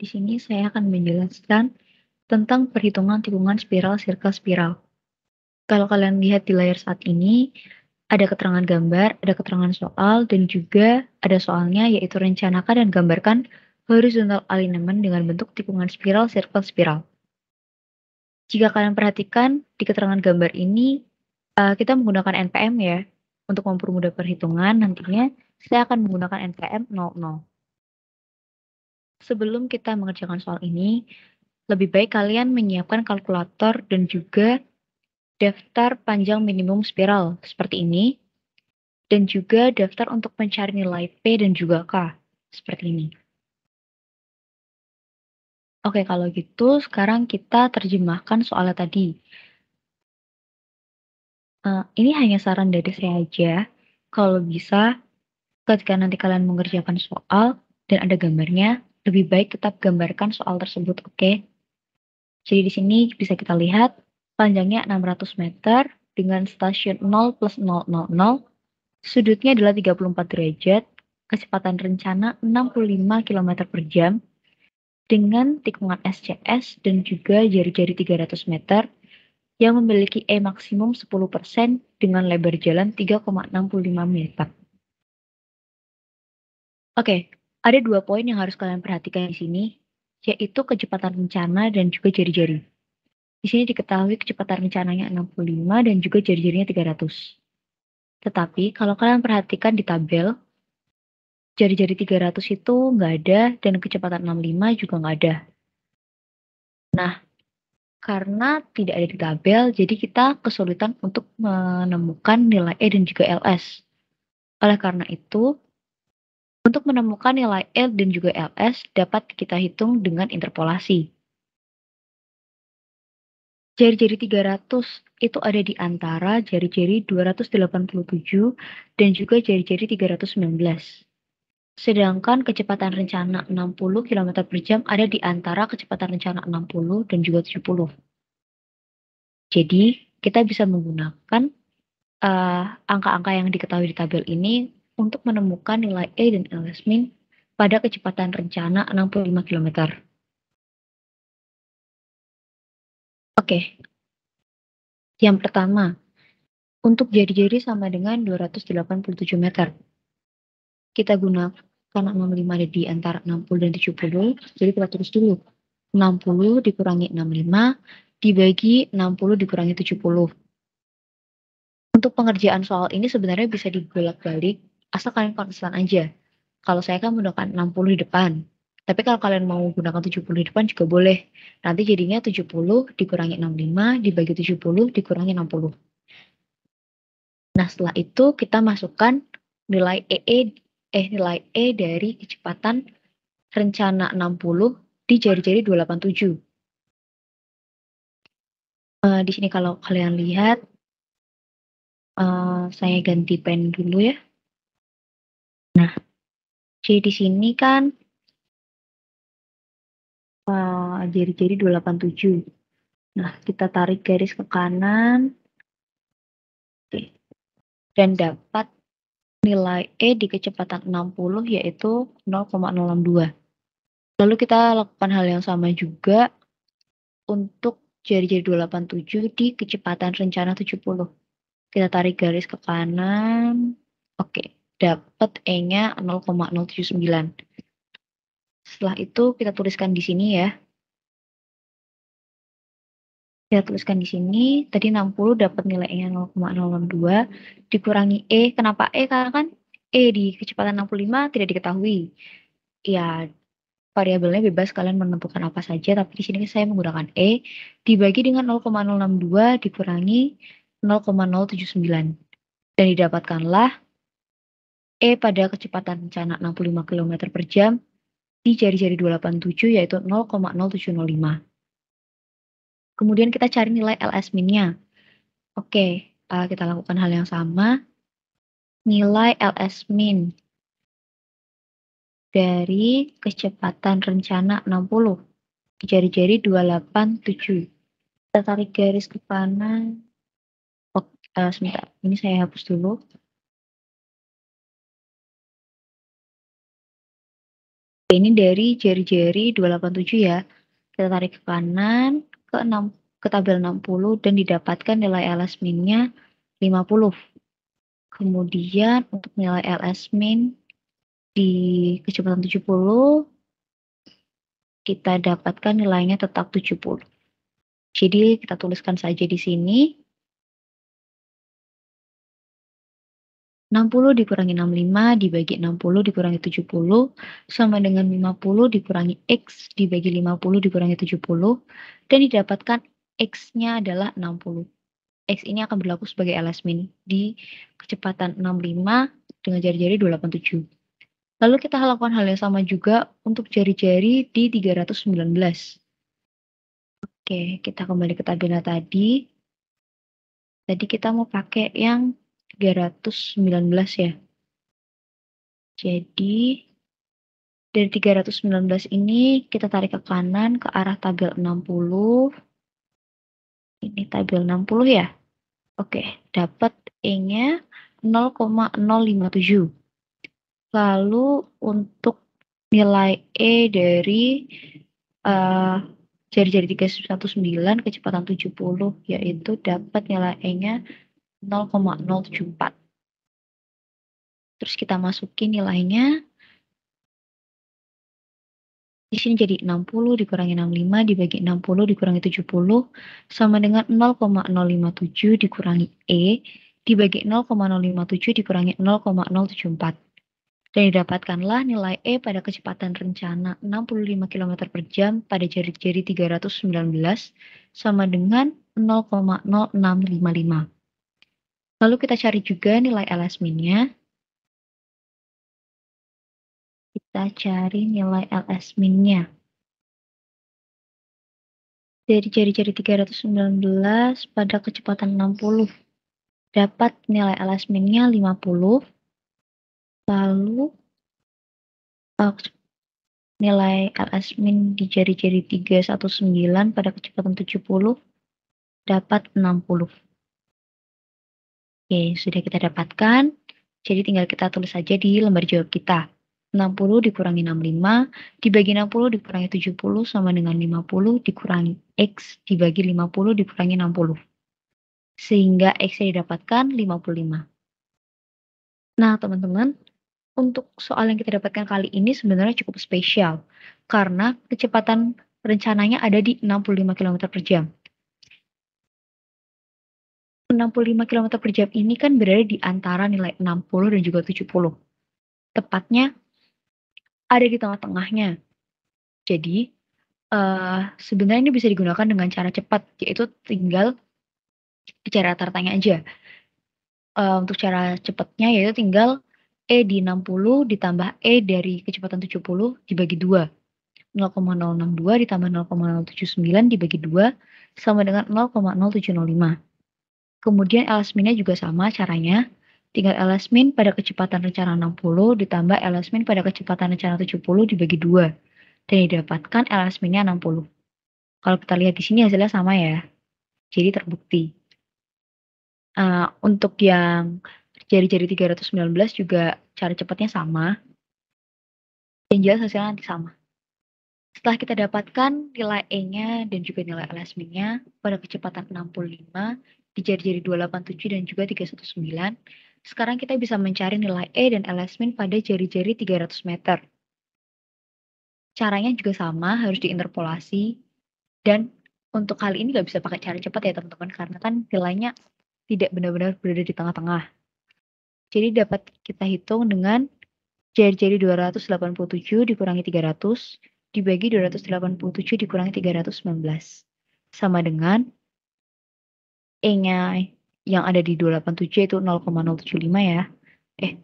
di sini saya akan menjelaskan tentang perhitungan tikungan spiral sirkel spiral. Kalau kalian lihat di layar saat ini, ada keterangan gambar, ada keterangan soal, dan juga ada soalnya yaitu rencanakan dan gambarkan horizontal alignment dengan bentuk tikungan spiral sirkel spiral. Jika kalian perhatikan di keterangan gambar ini, kita menggunakan NPM ya. Untuk mempermudah perhitungan nantinya saya akan menggunakan NPM 00. Sebelum kita mengerjakan soal ini, lebih baik kalian menyiapkan kalkulator dan juga daftar panjang minimum spiral seperti ini, dan juga daftar untuk mencari nilai P dan juga K seperti ini. Oke, kalau gitu sekarang kita terjemahkan soalnya tadi. Ini hanya saran dari saya aja. Kalau bisa, ketika nanti kalian mengerjakan soal dan ada gambarnya, lebih baik tetap gambarkan soal tersebut, oke? Jadi di sini bisa kita lihat panjangnya 600 meter dengan stasiun 0 plus 000, sudutnya adalah 34 derajat, kecepatan rencana 65 km per jam, dengan tikungan SCS dan juga jari-jari 300 meter yang memiliki E maksimum 10% dengan lebar jalan 3,65 meter. Oke, ada dua poin yang harus kalian perhatikan di sini, yaitu kecepatan rencana dan juga jari-jari. Di sini diketahui kecepatan rencananya 65 dan juga jari-jarinya 300. Tetapi kalau kalian perhatikan di tabel, jari-jari 300 itu nggak ada dan kecepatan 65 juga nggak ada. Nah, karena tidak ada di tabel, jadi kita kesulitan untuk menemukan nilai E dan juga LS. Oleh karena itu, untuk menemukan nilai E dan juga LS dapat kita hitung dengan interpolasi. Jari-jari 300 itu ada di antara jari-jari 287 dan juga jari-jari 319. Sedangkan kecepatan rencana 60 km per jam ada di antara kecepatan rencana 60 dan juga 70. Jadi, kita bisa menggunakan angka-angka yang diketahui di tabel ini untuk menemukan nilai E dan LS min pada kecepatan rencana 65 km. Oke, yang pertama, untuk jari-jari sama dengan 287 meter. Kita gunakan karena 65 ada di antara 60 dan 70, jadi kita tulis dulu. 60 dikurangi 65 dibagi 60 dikurangi 70. Untuk pengerjaan soal ini sebenarnya bisa dibolak-balik, asal kalian konstan aja. Kalau saya kan menggunakan 60 di depan. Tapi kalau kalian mau gunakan 70 di depan juga boleh. Nanti jadinya 70 dikurangi 65 dibagi 70 dikurangi 60. Nah, setelah itu kita masukkan nilai nilai E dari kecepatan rencana 60 di jari-jari 287. Di sini kalau kalian lihat, saya ganti pen dulu ya. Nah, jadi di sini kan jari-jari 287. Nah, kita tarik garis ke kanan dan dapat nilai E di kecepatan 60 yaitu 0,062. Lalu kita lakukan hal yang sama juga untuk jari-jari 287 di kecepatan rencana 70. Kita tarik garis ke kanan. Oke, dapat E-nya 0,079. Setelah itu kita tuliskan di sini ya. Kita tuliskan di sini, tadi 60 dapat nilai E-nya 0,062 dikurangi E. Kenapa E? Karena kan E di kecepatan 65 tidak diketahui. Ya, variabelnya bebas kalian menentukan apa saja, tapi di sini saya menggunakan E dibagi dengan 0,062 dikurangi 0,079. Dan didapatkanlah E pada kecepatan rencana 65 km per jam di jari-jari 287 yaitu 0,0705. Kemudian kita cari nilai LS min-nya. Oke, kita lakukan hal yang sama. Nilai LS min dari kecepatan rencana 60 di jari-jari 287. Kita tarik garis ke kanan. Sebentar, ini saya hapus dulu. Ini dari jari-jari 287 ya. Kita tarik ke kanan ke tabel 60 dan didapatkan nilai LS min-nya 50. Kemudian untuk nilai LS min di kecepatan 70 kita dapatkan nilainya tetap 70. Jadi kita tuliskan saja di sini 60 dikurangi 65 dibagi 60 dikurangi 70 sama dengan 50 dikurangi X dibagi 50 dikurangi 70 dan didapatkan X-nya adalah 60. X ini akan berlaku sebagai LS min di kecepatan 65 dengan jari-jari 287. Lalu kita lakukan hal yang sama juga untuk jari-jari di 319. Oke, kita kembali ke tabelnya tadi. Tadi kita mau pakai yang 319 ya. Jadi dari 319 ini kita tarik ke kanan ke arah tabel 60. Ini tabel 60 ya. Oke, dapat E-nya 0,057. Lalu untuk nilai E dari jari-jari 319 kecepatan 70 yaitu dapat nilai E-nya 0,074. Terus kita masukin nilainya. Di sini jadi 60 dikurangi 65 dibagi 60 dikurangi 70 sama dengan 0,057 dikurangi E dibagi 0,057 dikurangi 0,074. Dan didapatkanlah nilai E pada kecepatan rencana 65 km per jam pada jari-jari 319 sama dengan 0,0655. Lalu kita cari juga nilai LS min-nya. Kita cari nilai LS min-nya. Dari jari-jari 319 pada kecepatan 60 dapat nilai LS min-nya 50. Lalu nilai LS min di jari-jari 319 pada kecepatan 70 dapat 60. Oke, sudah kita dapatkan. Jadi tinggal kita tulis saja di lembar jawab kita. 60 dikurangi 65 dibagi 60 dikurangi 70 sama dengan 50 dikurangi X dibagi 50 dikurangi 60. Sehingga X-nya didapatkan 55. Nah, teman-teman, untuk soal yang kita dapatkan kali ini sebenarnya cukup spesial. Karena kecepatan rencananya ada di 65 km per jam. 65 km per jam ini kan berada di antara nilai 60 dan juga 70. Tepatnya ada di tengah-tengahnya. Jadi, sebenarnya ini bisa digunakan dengan cara cepat, yaitu tinggal cara tanya aja. Untuk cara cepatnya yaitu tinggal E di 60 ditambah E dari kecepatan 70 dibagi 2. 0,062 ditambah 0,079 dibagi 2 sama dengan 0,0705. Kemudian LS min-nya juga sama caranya. Tinggal LS min pada kecepatan rencana 60 ditambah LS min pada kecepatan rencana 70 dibagi 2. Dan didapatkan LS min-nya 60. Kalau kita lihat di sini hasilnya sama ya. Jadi terbukti. Untuk yang jari-jari 319 juga cara cepatnya sama. Dan jelas hasilnya nanti sama. Setelah kita dapatkan nilai E-nya dan juga nilai LS min-nya pada kecepatan 65 di jari-jari 287 dan juga 319, sekarang kita bisa mencari nilai E dan LS min pada jari-jari 300 meter. Caranya juga sama, harus diinterpolasi. Dan untuk kali ini nggak bisa pakai cara cepat ya teman-teman, karena kan nilainya tidak benar-benar berada di tengah-tengah. Jadi dapat kita hitung dengan jari-jari 287 dikurangi 300 dibagi 287 dikurangi 319. Sama dengan E-nya yang ada di 287 itu 0,075 ya.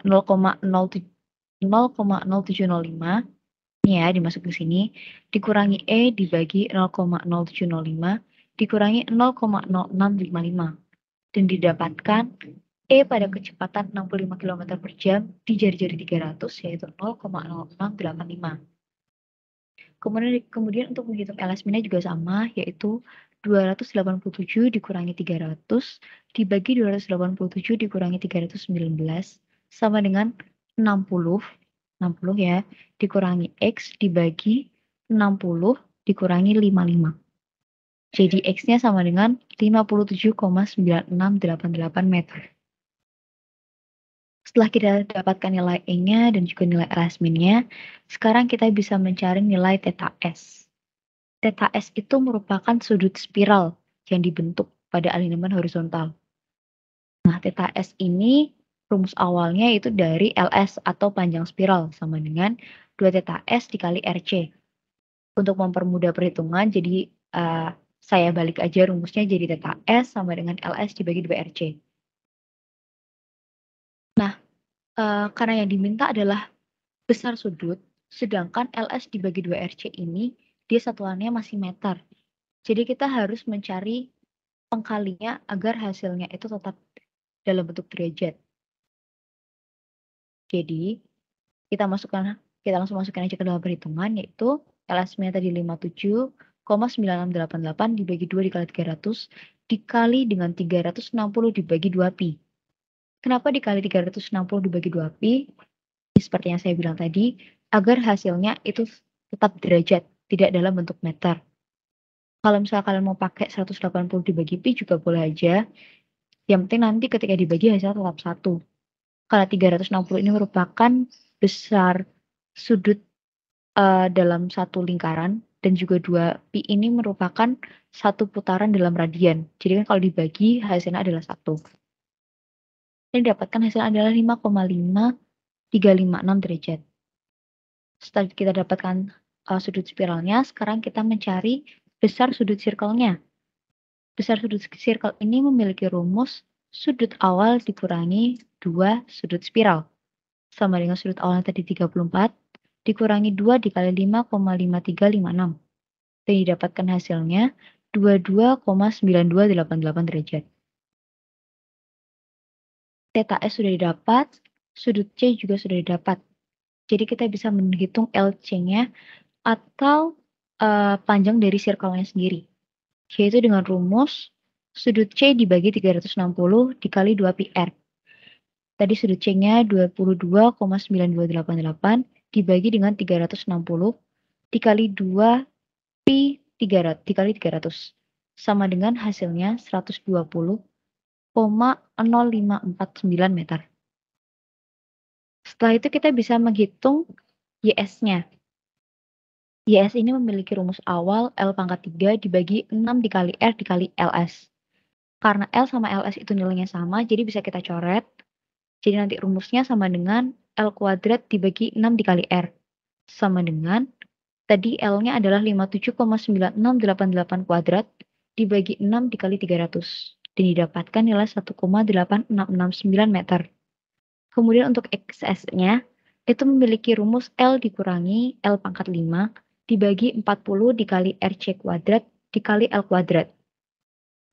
0,0705. Ini ya dimasuk ke sini. Dikurangi E dibagi 0,0705 dikurangi 0,0655. Dan didapatkan E pada kecepatan 65 km per jam di jari-jari 300 yaitu 0,0685. Kemudian untuk menghitung LS min-nya juga sama, yaitu 287 dikurangi 300 dibagi 287 dikurangi 319 sama dengan 60. 60 ya, dikurangi X dibagi 60 dikurangi 55. Jadi X-nya sama dengan 57,9688 meter. Setelah kita dapatkan nilai E-nya dan juga nilai LS min-nya, sekarang kita bisa mencari nilai θ S. θ S itu merupakan sudut spiral yang dibentuk pada alinemen horizontal. Nah, θ S ini rumus awalnya itu dari LS atau panjang spiral sama dengan 2θ S dikali RC. Untuk mempermudah perhitungan, jadi saya balik aja rumusnya jadi θ S sama dengan LS dibagi 2RC. Nah, karena yang diminta adalah besar sudut, sedangkan LS dibagi 2RC ini dia satuannya masih meter. Jadi kita harus mencari pengkalinya agar hasilnya itu tetap dalam bentuk derajat. Jadi kita langsung masukkan aja ke dalam perhitungan, yaitu LS-nya tadi 57,9688 dibagi 2 dikali 300 dikali dengan 360 dibagi 2pi. Kenapa dikali 360 dibagi 2pi? Seperti yang saya bilang tadi, agar hasilnya itu tetap derajat, tidak dalam bentuk meter. Kalau misalnya kalian mau pakai 180 dibagi pi juga boleh aja. Yang penting nanti ketika dibagi hasilnya tetap 1. Karena 360 ini merupakan besar sudut dalam satu lingkaran dan juga 2pi ini merupakan satu putaran dalam radian. Jadi kan kalau dibagi hasilnya adalah 1. Yang didapatkan hasilnya adalah 5,5356 derajat. Setelah kita dapatkan sudut spiralnya, sekarang kita mencari besar sudut circle-nya. Besar sudut circle ini memiliki rumus sudut awal dikurangi 2 sudut spiral. Sama dengan sudut awalnya tadi 34, dikurangi 2 dikali 5,5356. Dan didapatkan hasilnya 22,9288 derajat. Theta S sudah didapat, sudut C juga sudah didapat. Jadi kita bisa menghitung LC-nya atau panjang dari circle-nya sendiri. Yaitu dengan rumus sudut C dibagi 360 dikali 2πr. Tadi sudut C-nya 22,9288 dibagi dengan 360 dikali 2 pi 300 dikali 300 sama dengan hasilnya 120,0549 meter. Setelah itu kita bisa menghitung YS-nya. YS ini memiliki rumus awal L pangkat 3 dibagi 6 dikali R dikali LS. Karena L sama LS itu nilainya sama, jadi bisa kita coret. Jadi nanti rumusnya sama dengan L kuadrat dibagi 6 dikali R. Sama dengan, tadi L-nya adalah 57,9688 kuadrat dibagi 6 dikali 300. Dan didapatkan nilai 1,8669 meter. Kemudian untuk XS-nya, itu memiliki rumus L dikurangi L pangkat 5 dibagi 40 dikali RC kuadrat dikali L kuadrat.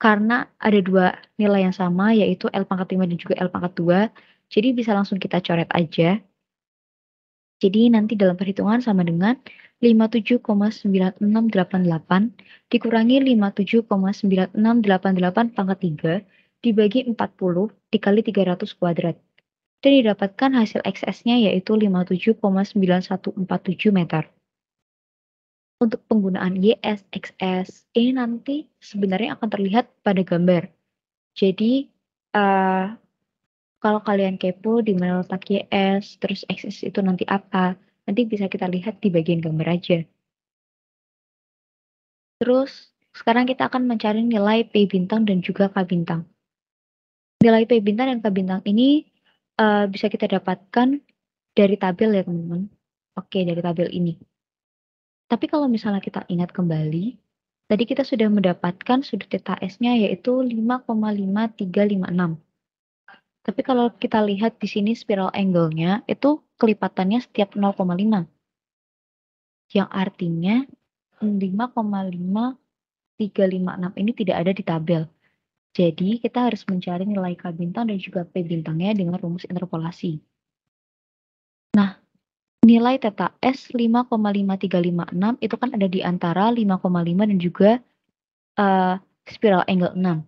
Karena ada dua nilai yang sama, yaitu L pangkat 5 dan juga L pangkat 2, jadi bisa langsung kita coret aja. Jadi nanti dalam perhitungan sama dengan 57,9688 dikurangi 57,9688 pangkat 3 dibagi 40 dikali 300 kuadrat. Dan didapatkan hasil XS-nya yaitu 57,9147 meter. Untuk penggunaan YS, XS, ini nanti sebenarnya akan terlihat pada gambar. Jadi, kalau kalian kepo di mana letak YS, terus XS itu nanti apa, nanti bisa kita lihat di bagian gambar aja. Terus, sekarang kita akan mencari nilai P bintang dan juga K bintang. Nilai P bintang dan K bintang ini bisa kita dapatkan dari tabel ya teman-teman. Oke, dari tabel ini. Tapi kalau misalnya kita ingat kembali, tadi kita sudah mendapatkan sudut θ S-nya yaitu 5,5356. Tapi kalau kita lihat di sini spiral angle-nya itu kelipatannya setiap 0,5. Yang artinya 5,5356 ini tidak ada di tabel. Jadi kita harus mencari nilai K bintang dan juga P bintangnya dengan rumus interpolasi. Nah, nilai θ S 5,5356 itu kan ada di antara 5,5 dan juga spiral angle 6.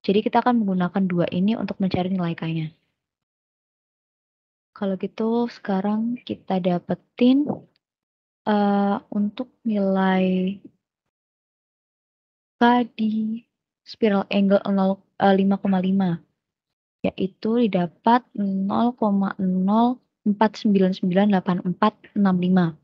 Jadi kita akan menggunakan dua ini untuk mencari nilai K-nya. Kalau gitu sekarang kita dapetin untuk nilai K di spiral angle 5,5, yaitu didapat 0,04998465.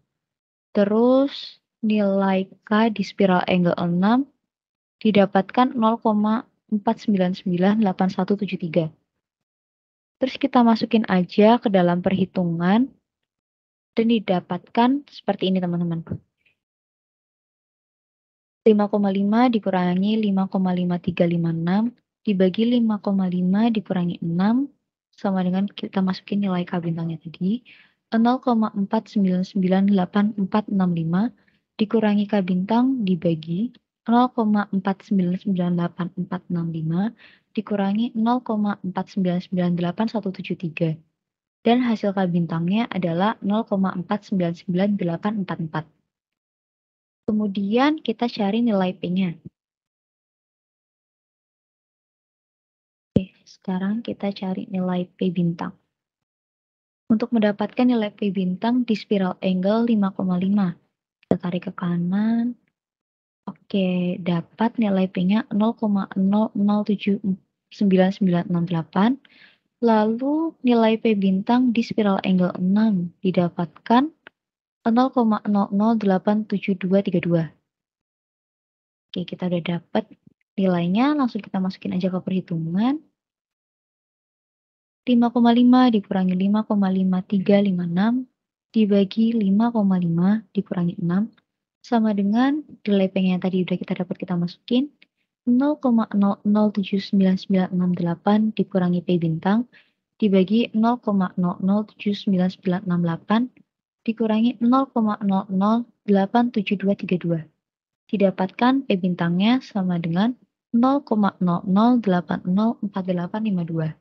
Terus nilai K di spiral angle 6 didapatkan 0,4998173. Terus kita masukin aja ke dalam perhitungan dan didapatkan seperti ini teman-teman. 5,5 dikurangi 5,5356 dibagi 5,5 dikurangi 6 sama dengan kita masukin nilai K bintangnya tadi 0,4998465 dikurangi K bintang dibagi 0,4998465 dikurangi 0,4998173 dan hasil K bintangnya adalah 0,499844. Kemudian kita cari nilai P-nya. Oke, sekarang kita cari nilai P bintang. Untuk mendapatkan nilai P bintang di spiral angle 5,5. Kita tarik ke kanan. Oke, dapat nilai P-nya 0,007998. Lalu nilai P bintang di spiral angle 6 didapatkan 0,008232. Oke, kita udah dapat nilainya, langsung kita masukin aja ke perhitungan. 5,5 dikurangi 5,5356 dibagi 5,5 dikurangi 6 sama dengan nilai P-nya yang tadi udah kita dapat kita masukin 0,007998 dikurangi P bintang dibagi 0,007998 dikurangi 0,008722. Didapatkan P bintangnya sama dengan 0,00804852.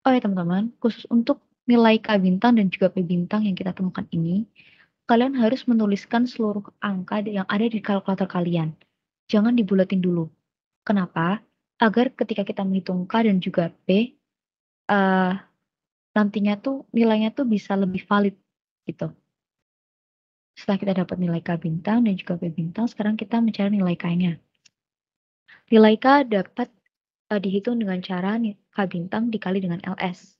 Oh ya teman-teman, khusus untuk nilai K bintang dan juga P bintang yang kita temukan ini, kalian harus menuliskan seluruh angka yang ada di kalkulator kalian. Jangan dibulatin dulu. Kenapa? Agar ketika kita menghitung K dan juga P, nantinya tuh nilainya tuh bisa lebih valid gitu. Setelah kita dapat nilai K bintang dan juga P bintang, sekarang kita mencari nilai K-nya. Nilai K dapat dihitung dengan cara K bintang dikali dengan LS.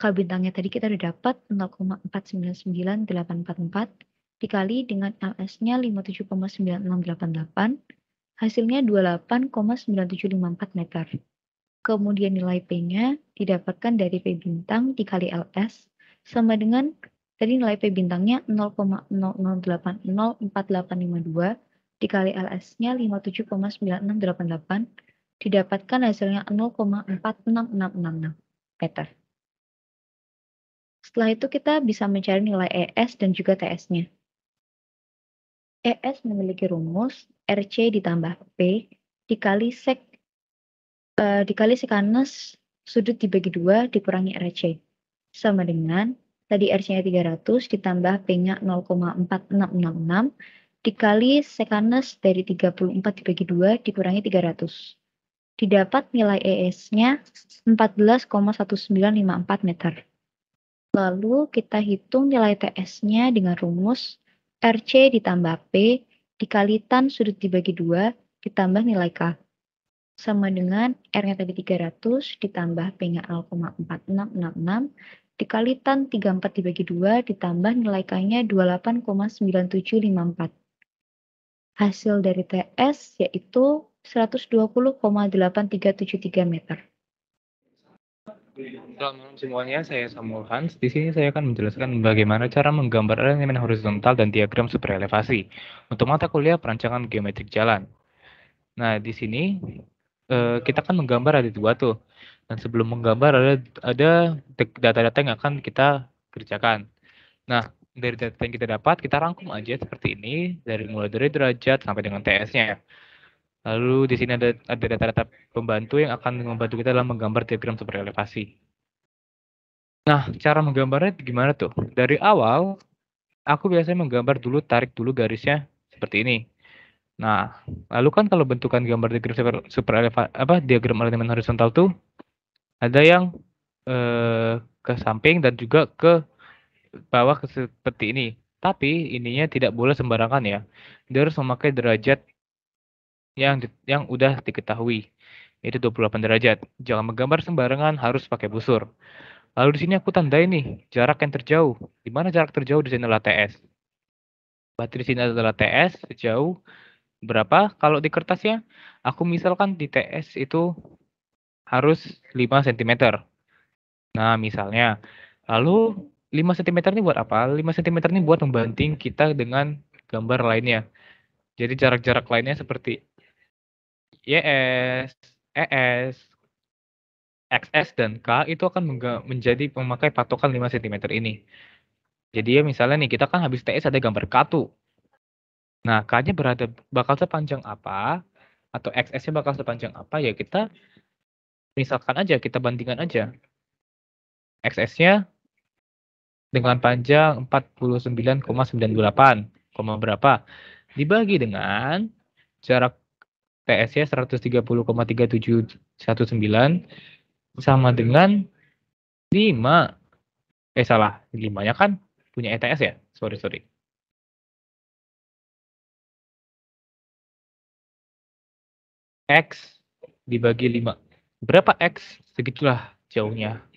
K bintangnya tadi kita udah dapat 0,4999844 dikali dengan LS-nya 57,9688, hasilnya 28,9754 meter. Kemudian nilai P-nya didapatkan dari P bintang dikali LS sama dengan tadi nilai P bintangnya 0,00804852 dikali LS-nya 57,9688 didapatkan hasilnya 0,46666 meter. Setelah itu kita bisa mencari nilai ES dan juga TS-nya. ES memiliki rumus RC ditambah P dikali sekanes sudut dibagi 2 dikurangi RC. Sama dengan tadi RC-nya 300 ditambah P-nya 0,4666 dikali sekanes dari 34 dibagi 2 dikurangi 300. Didapat nilai ES-nya 14,1954 meter. Lalu kita hitung nilai TS-nya dengan rumus RC ditambah P dikali tan sudut dibagi 2 ditambah nilai K. Sama dengan R-nya tadi 300 ditambah P-nya 0,4666 dikali tan 34 dibagi 2 ditambah nilai K-nya 28,9754. Hasil dari TS yaitu 120,8373 meter. Selamat malam semuanya, saya Samuel Hans. Di sini saya akan menjelaskan bagaimana cara menggambar elemen horizontal dan diagram superelevasi untuk mata kuliah perancangan geometrik jalan. Nah, di sini kita akan menggambar ada dua tuh. Dan sebelum menggambar ada data-data yang akan kita kerjakan. Nah, dari data yang kita dapat, kita rangkum aja seperti ini, mulai dari derajat sampai dengan TS-nya. Lalu di sini ada data-data pembantu yang akan membantu kita dalam menggambar diagram superelevasi. Nah, cara menggambarnya gimana tuh? Dari awal, aku biasanya menggambar dulu, tarik dulu garisnya seperti ini. Nah, lalu kan kalau bentukan gambar diagram elemen horizontal tuh ada yang ke samping dan juga ke bawah seperti ini. Tapi ininya tidak boleh sembarangan ya. Dia harus memakai derajat yang udah diketahui. Itu 28 derajat. Jangan menggambar sembarangan, harus pakai busur. Lalu di sini aku tandai nih jarak yang terjauh. Di mana jarak terjauh di sini adalah TS. Berarti di sini adalah TS sejauh berapa? Kalau di kertasnya, aku misalkan di TS itu harus 5 cm. Nah, misalnya. Lalu 5 cm ini buat apa? 5 cm ini buat membanting kita dengan gambar lainnya. Jadi jarak-jarak lainnya seperti YS, ES, XS, dan K itu akan menjadi memakai patokan 5 cm ini. Jadi ya misalnya nih, kita kan habis TS ada gambar K tuh. Nah, K-nya bakal sepanjang apa, atau XS-nya bakal sepanjang apa, ya kita misalkan aja, kita bandingkan aja. XS-nya dengan panjang 49,98, berapa? Dibagi dengan jarak TS-nya 130,3719 sama dengan 5. Salah. 5-nya kan punya ETS ya? Sorry. X dibagi 5. Berapa X? Segitulah jauhnya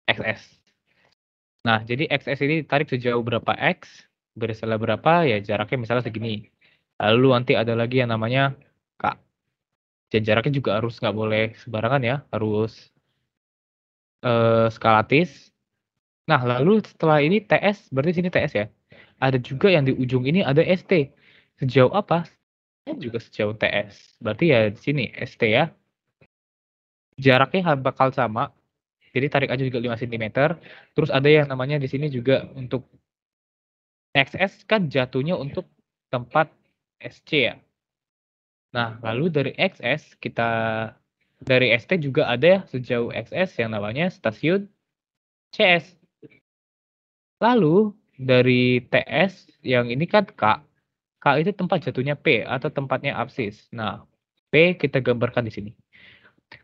XS. Nah, jadi XS ini tarik sejauh berapa X, bersalah berapa, ya jaraknya misalnya segini. Lalu nanti ada lagi yang namanya K. Dan jaraknya juga harus nggak boleh sembarangan ya, harus skalatis. Nah, lalu setelah ini TS, berarti sini TS ya. Ada juga yang di ujung ini ada ST. Sejauh apa? Juga sejauh TS. Berarti ya di sini ST ya. Jaraknya bakal sama. Jadi tarik aja juga 5 cm. Terus ada yang namanya di sini juga untuk XS kan jatuhnya untuk tempat SC ya. Nah, lalu dari XS dari ST juga ada ya sejauh XS yang namanya stasiun CS. Lalu dari TS yang ini kan K. K itu tempat jatuhnya P atau tempatnya apsis. Nah, P kita gambarkan di sini.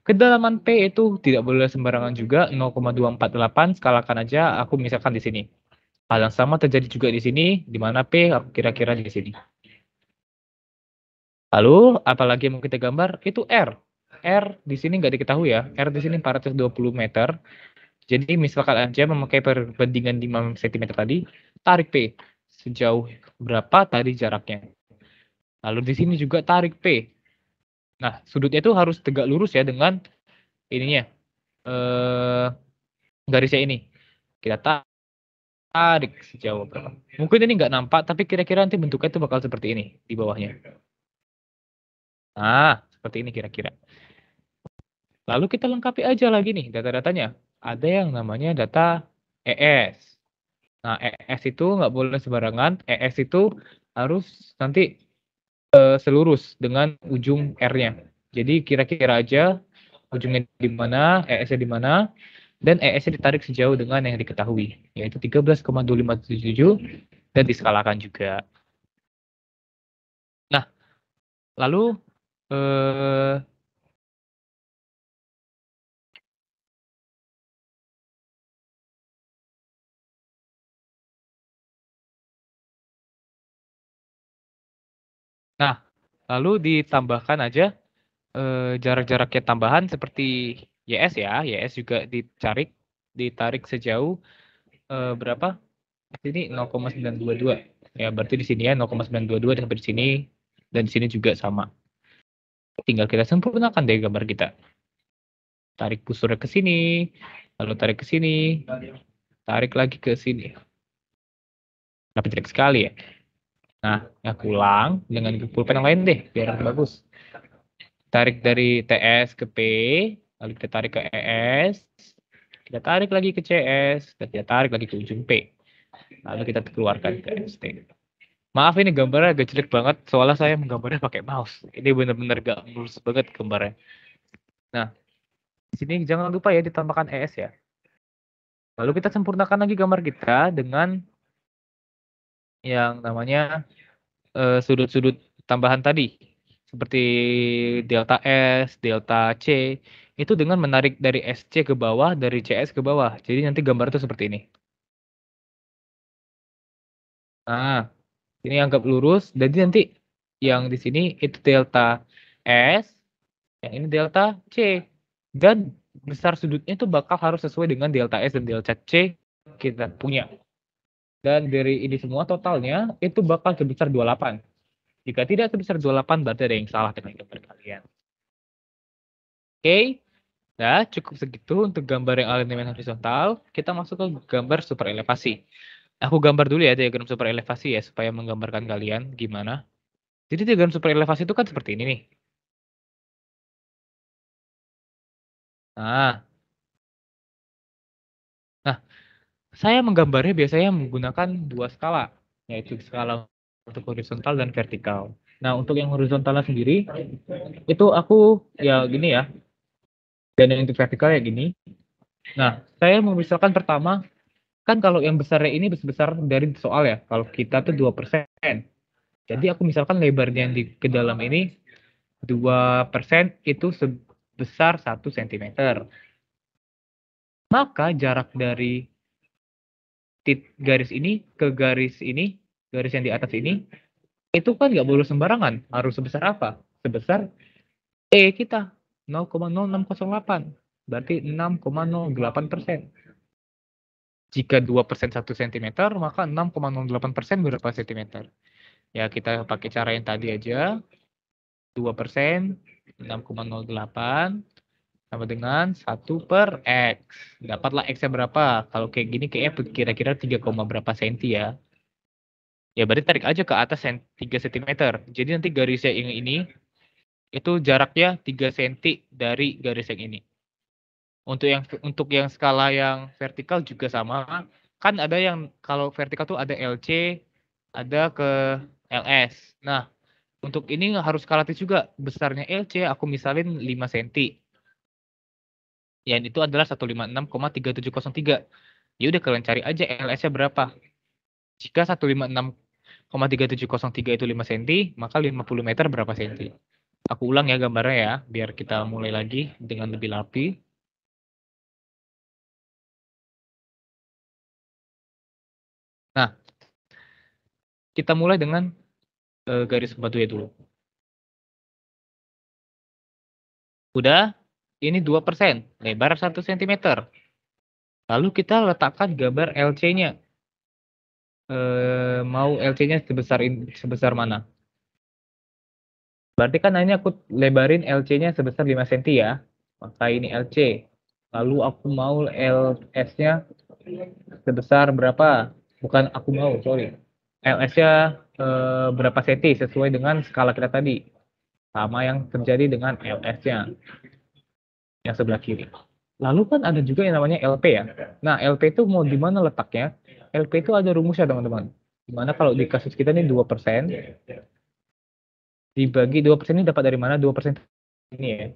Kedalaman P itu tidak boleh sembarangan juga, 0,248, skalakan aja, aku misalkan di sini. Hal yang sama terjadi juga di sini, di mana P kira-kira di sini. Lalu, apalagi yang mau kita gambar, itu R. R di sini nggak diketahui ya, R di sini 420 meter. Jadi misalkan aja memakai perbandingan 5 cm tadi, tarik P. Sejauh berapa tadi jaraknya. Lalu di sini juga tarik P. Nah, sudutnya itu harus tegak lurus ya dengan ininya, garisnya ini. Kita tarik sejauh berapa. Mungkin ini nggak nampak, tapi kira-kira nanti bentuknya itu bakal seperti ini di bawahnya. Nah, seperti ini kira-kira. Lalu kita lengkapi aja lagi nih data-datanya. Ada yang namanya data ES. Nah, ES itu nggak boleh sembarangan. ES itu harus nanti selurus dengan ujung R-nya. Jadi kira-kira aja ujungnya di mana, ES-nya di mana, dan ES-nya ditarik sejauh dengan yang diketahui, yaitu 13,2577 dan diskalakan juga. Nah, lalu nah, lalu ditambahkan aja jarak-jaraknya tambahan seperti YS ya, YS juga ditarik sejauh berapa? Ini 0,922. Ya, berarti di sini ya 0,922 sampai di sini dan di sini juga sama. Tinggal kita sempurnakan deh gambar kita. Tarik busurnya ke sini, lalu tarik ke sini, tarik lagi ke sini. Tapi jelek sekali ya. Nah, aku ulang dengan pulpen yang lain deh, biar bagus. Tarik dari TS ke P, lalu kita tarik ke ES, kita tarik lagi ke CS, dan kita tarik lagi ke ujung P. Lalu kita keluarkan ke ST. Maaf ini gambarnya agak jelek banget, soalnya saya menggambarnya pakai mouse. Ini benar-benar gak mulus banget gambarnya. Nah, di sini jangan lupa ya ditambahkan ES ya. Lalu kita sempurnakan lagi gambar kita dengan yang namanya sudut-sudut tambahan tadi. seperti delta S, delta C, itu dengan menarik dari SC ke bawah, dari CS ke bawah. Jadi nanti gambar itu seperti ini. Nah, ini anggap lurus. Jadi nanti yang di sini itu delta S, yang ini delta C. Dan besar sudutnya itu bakal harus sesuai dengan delta S dan delta C kita punya. Dan dari ini semua totalnya itu bakal sebesar 28. Jika tidak sebesar 28, berarti ada yang salah dengan gambar kalian. Oke, nah cukup segitu untuk gambar yang alignment horizontal. Kita masuk ke gambar super elevasi. Aku gambar dulu ya diagram super elevasi ya, supaya menggambarkan kalian gimana. Jadi diagram super elevasi itu kan seperti ini nih. Nah, nah saya menggambarnya biasanya menggunakan dua skala, yaitu skala untuk horizontal dan vertikal. Nah, untuk yang horizontalnya sendiri, itu aku ya gini ya, dan yang untuk vertikal ya gini. Nah, saya memisahkan pertama, kan kalau yang besarnya ini besar dari soal ya, kalau kita tuh 2%. Jadi aku misalkan lebarnya yang di ke dalam ini 2% itu sebesar 1 cm. Maka jarak dari garis ini ke garis ini, garis yang di atas ini, itu kan nggak boleh sembarangan. Harus sebesar apa? Sebesar E kita, 0,0608. Berarti 6,08%. Jika 2% 1 cm, maka 6,08% berapa cm? Ya, kita pakai cara yang tadi aja. 2%, 6,08 sama dengan 1 per X. Dapatlah X-nya berapa? Kalau kayak gini kayaknya kira-kira 3, berapa senti ya. Ya berarti tarik aja ke atas 3 cm. Jadi nanti garisnya yang ini, itu jaraknya 3 cm dari garis yang ini. Untuk yang skala yang vertikal juga sama. Kan ada yang kalau vertikal tuh ada LC, ada ke LS. Nah, untuk ini harus skalatif juga. Besarnya LC aku misalin 5 cm. Yang itu adalah 156,3703. Ya udah kalian cari aja LS-nya berapa. Jika 156,3703 itu 5 cm, maka 50 meter berapa cm? Aku ulang ya gambarnya ya, biar kita mulai lagi dengan lebih rapi. Nah, kita mulai dengan garis batunya dulu. Udah, ini 2%, lebar 1 cm. Lalu kita letakkan gambar LC-nya. Mau LC-nya sebesar mana? Berarti kan hanya aku lebarin LC-nya sebesar 5 cm ya. Maka ini LC. Lalu aku mau LS-nya sebesar berapa? Bukan aku mau, sorry. LS-nya berapa cm sesuai dengan skala kita tadi. Sama yang terjadi dengan LS-nya yang sebelah kiri. Lalu kan ada juga yang namanya LP ya. Nah, LP itu mau di mana letaknya? LP itu ada rumusnya, teman-teman. Dimana kalau di kasus kita ini 2%, dibagi 2% ini dapat dari mana? 2% ini ya.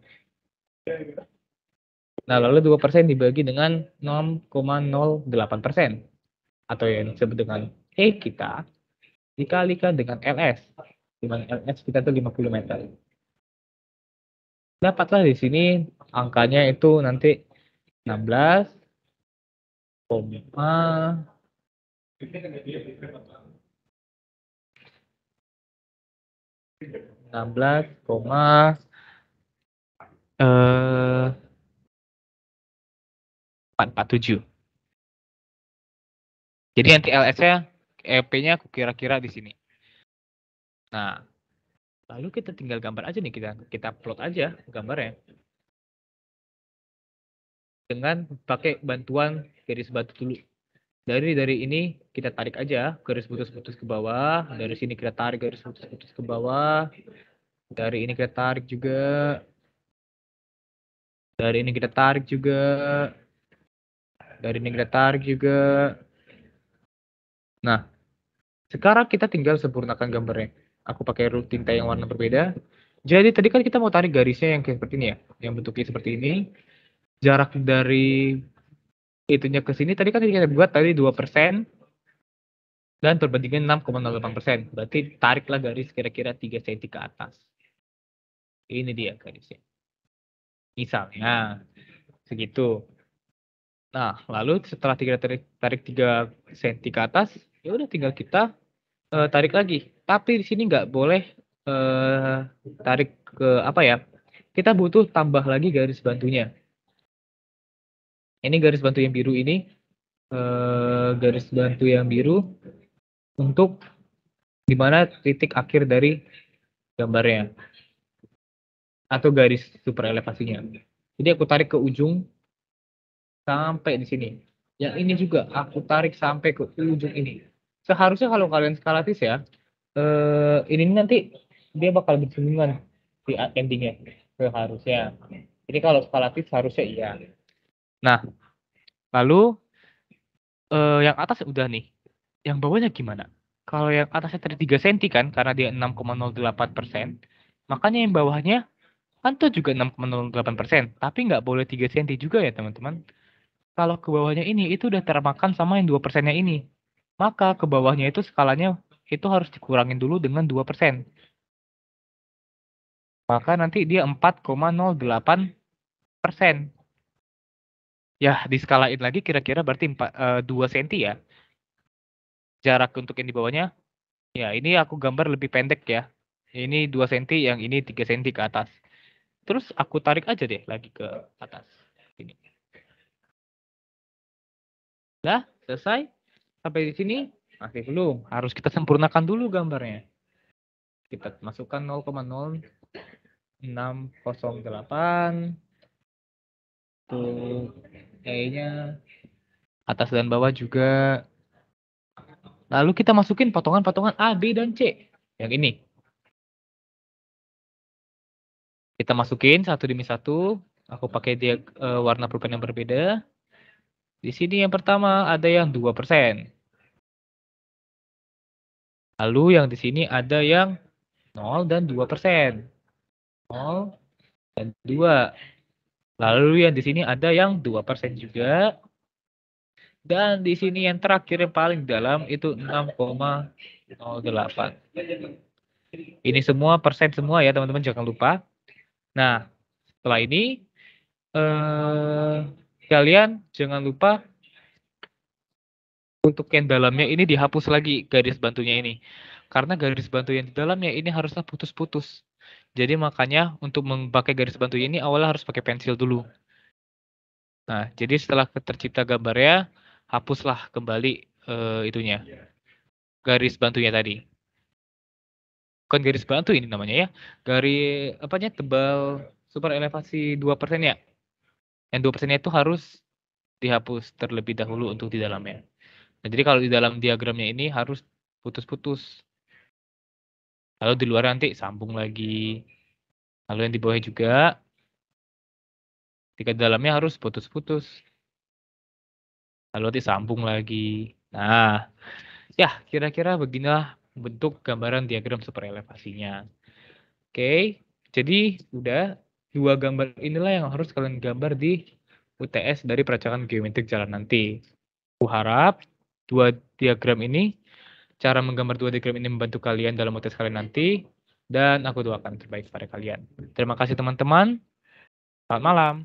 Nah, lalu 2% dibagi dengan 0,08%. Atau yang disebut dengan E kita, dikalikan dengan LS. Di mana LS kita itu 50 meter. Dapatlah di sini angkanya itu nanti 16, 16, 447. Jadi nanti LS-nya, EP-nya aku kira-kira di sini. Nah, lalu kita tinggal gambar aja nih, kita plot aja gambarnya. Dengan pakai bantuan garis batu dulu. Dari ini kita tarik aja garis putus-putus ke bawah. Dari sini kita tarik garis putus-putus ke bawah. Dari ini kita tarik juga. Dari ini kita tarik juga. Dari ini kita tarik juga. Nah, sekarang kita tinggal sempurnakan gambarnya. Aku pakai tinta yang warna berbeda. Jadi tadi kan kita mau tarik garisnya yang kayak seperti ini ya. Yang bentuknya seperti ini. Jarak dari itunya ke sini tadi kan kita buat tadi 2%. Dan perbandingan 6,08%. Berarti tariklah garis kira-kira 3 cm ke atas. Ini dia garisnya. Misalnya segitu. Nah, lalu setelah tarik 3 senti ke atas, ya udah tinggal kita tarik lagi. Tapi di sini nggak boleh tarik ke apa ya? Kita butuh tambah lagi garis bantunya. Ini garis bantu yang biru ini, garis bantu yang biru untuk di mana titik akhir dari gambarnya atau garis super elevasinya. Jadi aku tarik ke ujung sampai di sini. Yang ini juga aku tarik sampai ke ujung ini. Seharusnya kalau kalian skalatis ya, ini nanti dia bakal bersinggungan di endingnya. Seharusnya. Jadi kalau skalatif harusnya iya. Nah, lalu yang atas udah nih. Yang bawahnya gimana? Kalau yang atasnya tadi 3 cm kan, karena dia 6,08%, makanya yang bawahnya kan tuh juga 6,08%, tapi nggak boleh 3 cm juga ya teman-teman. Kalau ke bawahnya ini, itu udah termakan sama yang 2%-nya ini. Maka ke bawahnya itu skalanya itu harus dikurangin dulu dengan 2%. Maka nanti dia 4,08%. Ya, diskalain lagi kira-kira berarti 2 cm ya. Jarak untuk yang di bawahnya, ya ini aku gambar lebih pendek ya. Ini 2 cm, yang ini 3 cm ke atas. Terus aku tarik aja deh lagi ke atas. Ini. Dah, selesai. Sampai di sini masih belum. Harus kita sempurnakan dulu gambarnya. Kita masukkan 0,0608. Tuh, E-nya atas dan bawah juga. Lalu kita masukin potongan-potongan A, B, dan C. Yang ini. Kita masukin satu demi satu. Aku pakai dia warna pulpen yang berbeda. Di sini yang pertama ada yang 2%. Lalu yang di sini ada yang 0 dan 2%. 0 dan 2. Lalu yang di sini ada yang 2% juga. Dan di sini yang terakhir yang paling dalam itu 6,08. Ini semua persen semua ya teman-teman, jangan lupa. Nah, setelah ini kalian jangan lupa untuk yang dalamnya ini dihapus lagi garis bantunya ini. Karena garis bantu yang di dalamnya ini harusnya putus-putus. Jadi makanya untuk memakai garis bantu ini awalnya harus pakai pensil dulu. Nah, jadi setelah tercipta gambarnya, hapuslah kembali itunya. Garis bantunya tadi. Bukan garis bantu ini namanya ya. Garis apanya tebal super elevasi 2% ya. Yang 2% itu harus dihapus terlebih dahulu untuk di dalamnya. Nah, jadi kalau di dalam diagramnya ini harus putus-putus. Lalu di luar nanti sambung lagi. Lalu yang di bawahnya juga. Ketika di dalamnya harus putus-putus. Lalu nanti sambung lagi. Nah, ya kira-kira beginilah bentuk gambaran diagram super elevasinya. Oke, jadi udah 2 gambar inilah yang harus kalian gambar di UTS dari perancangan geometrik jalan nanti. Aku harap 2 diagram ini, cara menggambar 2 diagram ini membantu kalian dalam UTS kalian nanti, dan aku doakan terbaik pada kalian. Terima kasih teman-teman, selamat malam.